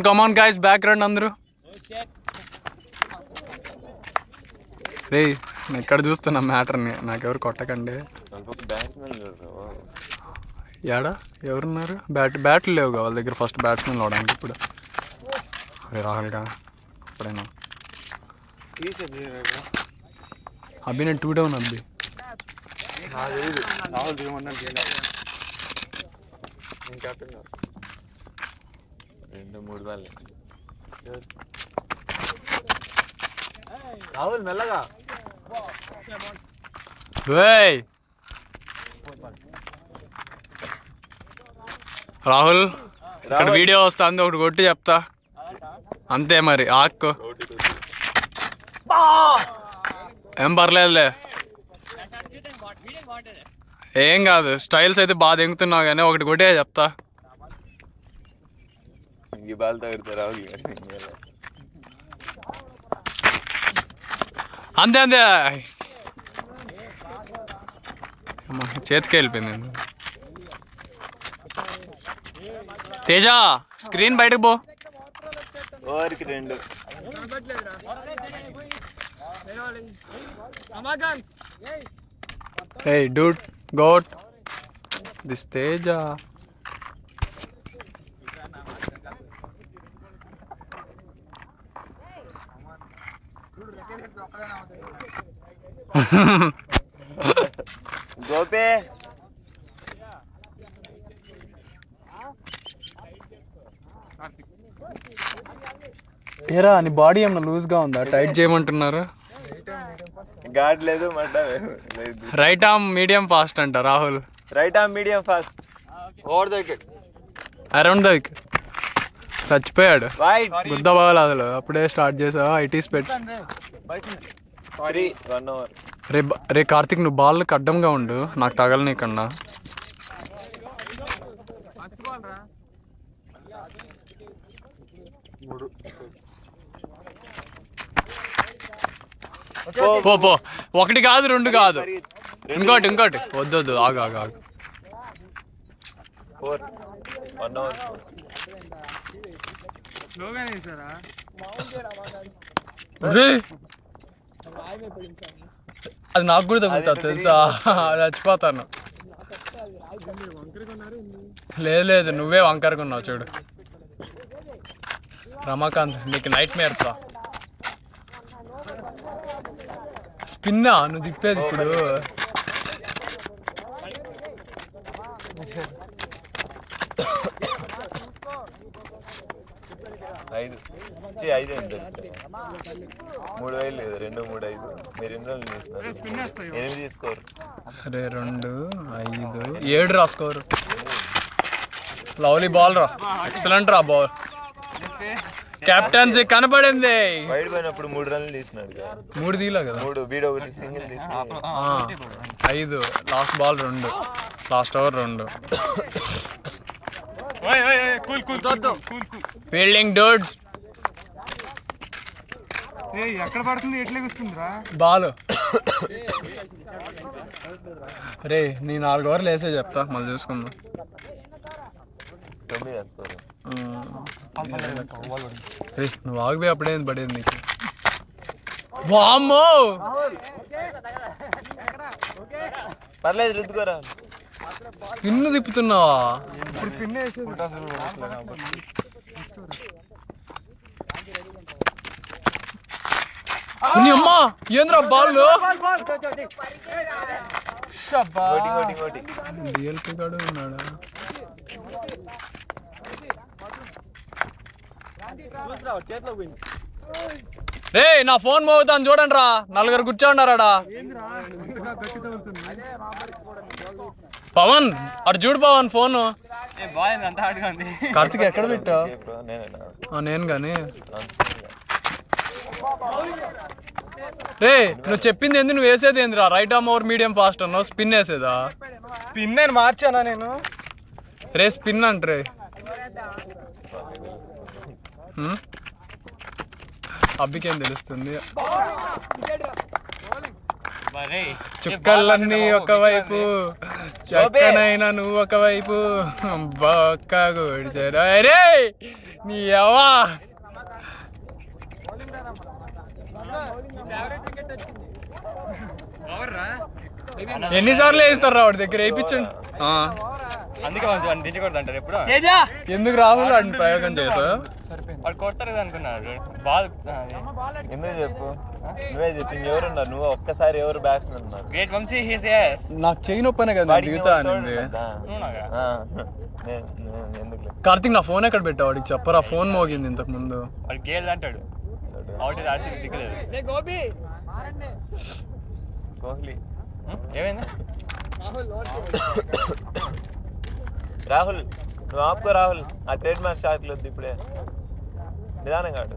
Come on guys, back రండి అందరూ. రే నేను ఇక్కడ చూస్తున్నా మ్యాటర్ని, నాకెవరు కొట్టకండి. ఏడా ఎవరున్నారు? బ్యాట్లు లేవు వాళ్ళ దగ్గర. ఫస్ట్ బ్యాట్స్మెన్ అవడానికి ఇప్పుడు రాహుల్గా ఎప్పుడైనా అబ్బి నేను 2 డౌన్ అబ్బి. రాహుల్ మెల్లగా. రాహుల్ ఇక్కడ వీడియో వస్తుంది, ఒకటి కొట్టి చెప్తా అంతే. మరి ఆక్కు ఏం పర్లేదులే, ఏం కాదు. స్టైల్స్ అయితే బాగా దింగుతున్నావు కానీ ఒకటి కొట్టే చెప్తా. అంతే అంతే, చేతికి వెళ్ళిపోయింది. తేజ స్క్రీన్ బయటకు పో. ఓవర్కి 2. Hey dude, goat. This Teja. గోపే ఏరా నీ బాడీ ఏమన్నా లూజ్గా ఉందా? టైట్ చేయమంటున్నారు. గాడ్ లేదు మడ్డ. రైట్ ఆర్మ్ మీడియం ఫాస్ట్ అంట Rahul. Right arm medium fast. Over the wicket, around the wicket. చచ్చిపోయాడు బుద్ధ బాగాలి అసలు. అప్పుడే స్టార్ట్ చేసావా ఐటీ స్పెట్స్. రే కార్తిక్, నువ్వు బాల్ అడ్డంగా ఉండు, నాకు తగలనీకన్నా. పో పో, 1 కాదు 2 కాదు, ఇంకోటి వద్దు ఆగు. అది నాకు కూడా తగ్గుతా తెలుసా, చచ్చిపోతాను. లేదు నువ్వే వంకరకున్నావు చూడు. రమాకాంత్ నీకు నైట్ మేర్సా. స్పిన్నా నువ్వు తిప్పేది ఇప్పుడు. ఐదు 3 వేలు లేదు, 2 3 5. మీరు ఎన్ని రోజులు చేస్తున్నారు? 8 స్కోర్. అరే 2 5 7 రా స్కోర్. లవ్లీ బాల్ రా, ఎక్సలెంట్ రా బాల్. కెప్టెన్సీ కనపడింది. వైడ్ పోయినప్పుడు 3 రన్లు తీసినాడు. 3 తీలా కదా, 3 బీడ్ ఒకటి సింగిల్ తీసినాడు. 5 last ball 2 last over 2. Fielding dudes. ఎక్కడ పడుతుంది, ఎట్లా వస్తుందిరా బాల్. రే నీ 4 ఓవర్లు వేసే చెప్తా, మళ్ళీ చూసుకుందాం. 9 స్కోర్. రే నువ్వు ఆగిపోయి అప్పుడేంది పడేది నీకు. వామ్మో పర్లేదు రుద్దుకోరా. స్పిన్ తిప్పుతున్నావా? ఇప్పుడు స్పిన్ అమ్మా ఏంద్రా బాల్. డిఎల్పీ గాడు ఉన్నాడా? రే నా ఫోన్ మోగుతాను చూడండి రా, 4 కూర్చోండారాడా. పవన్ అటు చూడు పవన్ ఫోను. కార్తిక్ ఎక్కడ పెట్టావు? నేను కానీ. రే నువ్వు చెప్పింది ఏంది, నువ్వు వేసేది ఏందిరా? Right arm over medium fast అన్నావు, స్పిన్ వేసేదా? స్పిన్ నేను మార్చానా నేను? రే స్పిన్ అంటే అబ్బికేం తెలుస్తుంది? చుక్కలన్నీ ఒకవైపు, చక్కనైనా నువ్వు ఒకవైపు, బొక్క గుడిచారు. అరే నీ అవ్వా ఎన్నిసార్లు వేస్తారు వాడి దగ్గర వేయించండి. అందుకే మంచి దించకూడదు అంటారు ఎప్పుడు. ఎందుకు రాహుల్ అని ప్రయోగం చేసా? వాడు కొడతారు అనుకున్నాడు బాల్. ఎందుకు చెప్పు, నువ్వే చెప్పు. ఎవరున్నారు? నువ్వు ఒక్కసారి ఎవరు బ్యాట్స్మెన్ ఉన్నారు? గ్రేట్ వంశీ హీస్ నాకు చెయ్యి నొప్పనే కదా దిగుతా అనింది. ఎందుకు కార్తీక్ నా ఫోన్ ఎక్కడ పెట్టావు? వాడికి చెప్పరా, ఫోన్ మోగింది ఇంతకు ముందు. వాడు గేల్ అంటాడు. అవుట్ ఆర్సీబీ దిగలేదు. కోహ్లీ ఏమైంది? రాహుల్ నువ్వు ఆపుకో. రాహుల్ ఆ ట్రేడ్ మార్క్ షాట్లు వద్దు ఇప్పుడే, నిదానంగా ఆడు.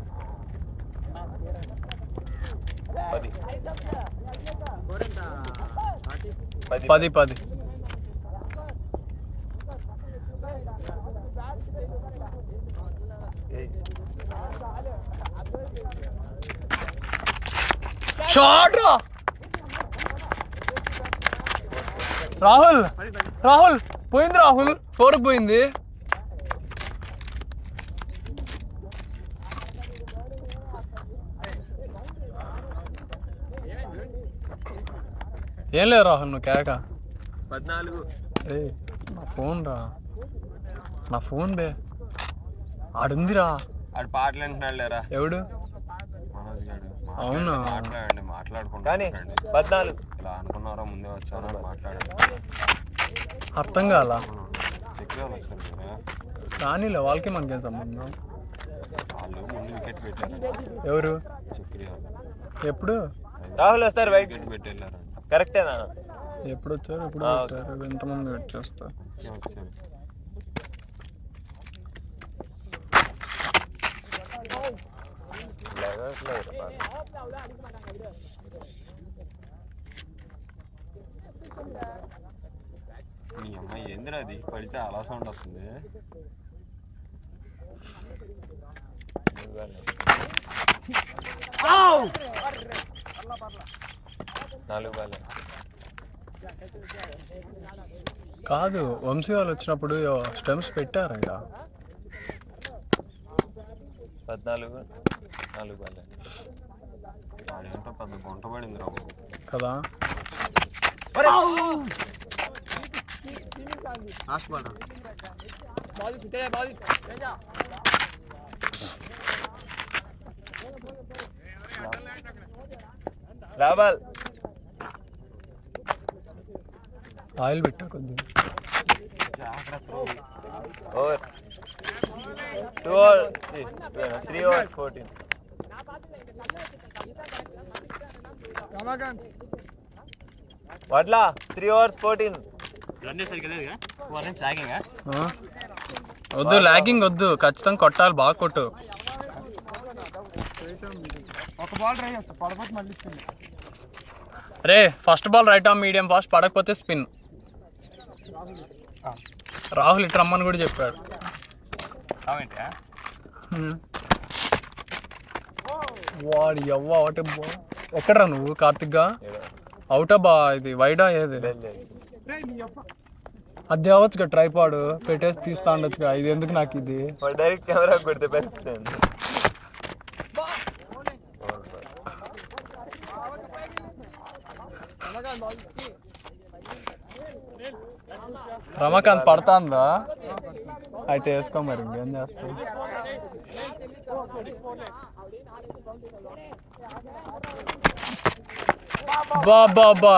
10. షాట్ రా రాహుల్. రాహుల్ పోయింది. రాహుల్ 4 పోయింది. ఏం లేదు రాహుల్, నువ్వు కేక. 14. ఏ నా ఫోన్ రా, నా ఫోన్ బే ఆడుందిరా. ఆడు పాటలు వింటున్నాడు లేరా? ఎవడు? అవునా? మాట్లాడుకుంటా కానీ 14 ఇలా అనుకున్నారా? ముందే వచ్చాను మాట్లాడాను. అర్థం కాల. చక్రాలు రానిలే, వాళ్ళకి మనకేం సంబంధం. వాళ్ళు ముందు వికెట్ పెట్టారు. ఎవరు? చక్రి ఎప్పుడు? రాహుల్ వస్తారు బయట వికెట్ పెట్టి వెళ్ళారు. కరెక్టేనా? ఎప్పుడు వచ్చారు? ఎప్పుడు పెట్టారు? ఎంతమంది వెయిట్ చేస్తారు? వచ్చారు. మీ అమ్మాయి ఏందిరా అది పడితే అలా సౌండ్ వస్తుంది. 4 బాల్ కాదు, వంశీ వాళ్ళు వచ్చినప్పుడు స్టెమ్స్ పెట్టారు ఇక. 14 4 బాల్ ఏంటో పెద్ద గుంట పడింది రా కదా. రాబాల్ ఆయిల్ పెట్టా కొద్దిగా. Over 2 overs 3 overs 14. వడ్లా 3 overs 14. వద్దు లాగింగ్ వద్దు, ఖచ్చితంగా కొట్టాలి, బాగా కొట్టు. ఒక బాల్ ట్రై చేస్తా, పడకపోతే మళ్ళీ స్పిన్. రే first ball right arm medium fast, పడకపోతే స్పిన్. రాహుల్ ఇటు రమ్మని కూడా చెప్పాడు. వాడి అవ్వ ఒకటి ఎక్కడరా నువ్వు? కార్తిక్గా అవుటా బా ఇది వైడా ఏది? అది అవ్వచ్చుగా, ట్రైపాడు పెట్టేసి తీస్తా ఉండొచ్చుగా. ఇది ఎందుకు నాకు ఇది? డైరెక్ట్ కెమెరా పెడితే పరిస్థితి. రమాకాంత్ పడతాందా? అయితే వేసుకో మరి, ఇంకేం చేస్తావు. బా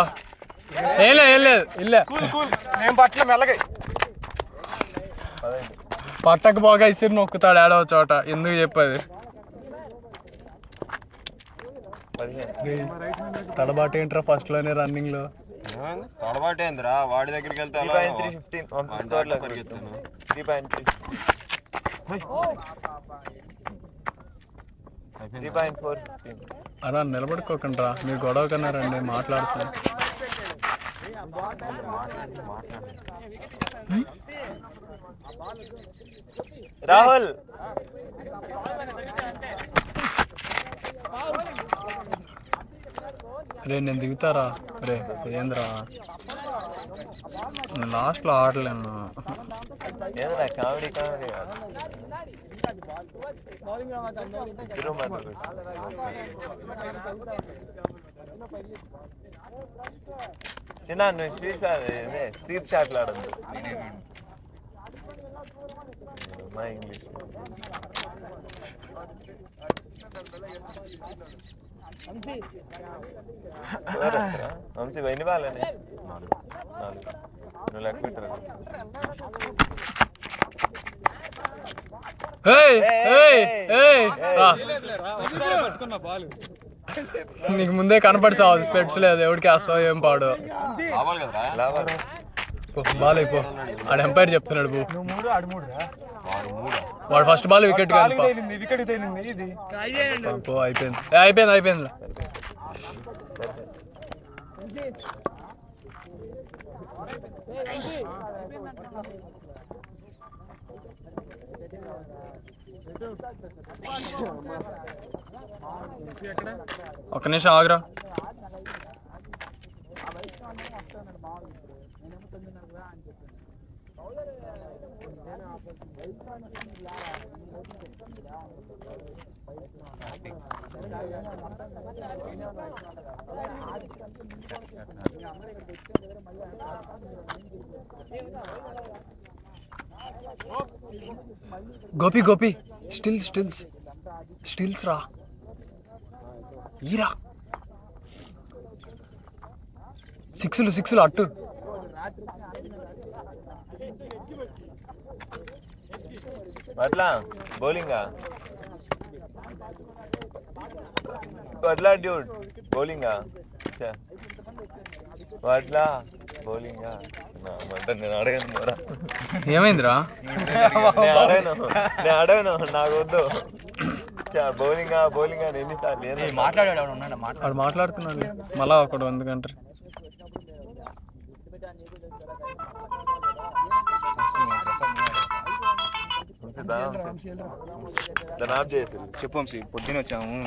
ఏం లేదు ఇల్లే నేను పట్ల మెల్లగా పట్టకు బాగా ఇసురు నొక్కుతాడు ఏడవ చోట. ఎందుకు చెప్పది? తడబాటు ఏంట్రా ఫస్ట్ లోనే రన్నింగ్ లో? తడబాటు ఏందిరా? వాడి దగ్గరికి వెళ్తే 3.315 పరిగెత్తాను. 3.3 3.415. అలా నిలబడుకోకండి రా, మీరు గొడవ కన్నా రండి, మాట్లాడుతాను. రాహుల్ రే నేను దిగుతారా రే ఏంద్రా నేను లాస్ట్లో ఆడలేను. ఏదైనా కామెడీ కామెడీ ఇద్దరు మాట్లాడు. చిన్న నువ్వు స్వీప్ షాట్లు ఆడద్దు మా ఇంగ్లీష్. వంశీ ఎన్ని బాగాలని 4 నువ్వు లెక్క పెట్టరు. పట్టుకున్నా బాల్ నీకు ముందే కనపడి చావు స్పెట్స్ లేదు ఎవరికి వేస్తావు ఏం పాడు. కావాలి కదరా లాభాలు బాల్ అయిపో ఆడు ఎంపైర్ చెప్తున్నాడు బూ. నువ్వు 3 ఆడు 3 వాడు ఫస్ట్ బాల్ వికెట్ వికెట్ తేలింది ఇది అయిపోయింది అయిపోయింది అయిపోయింది. ఒక్క నిమిషం ఆగురా. గోపి గోపి స్టిల్స్ రా ఈరా 6 అట్టు. అట్లా బౌలింగా అట్లా డ్యూడ్ బౌలింగా అట్లా బౌలింగా నేను అడగను మరా. ఏమైందిరా? నేను అడగను నాకు వద్దు. బౌలింగా అని ఎన్నిసార్లు మాట్లాడాడు వాడు మాట్లాడుతున్నాడు మళ్ళా ఒకడు ఎందుకంటారు. దాని ఆఫ్ చేసి చెప్పు వంశీ పొద్దున వచ్చాము.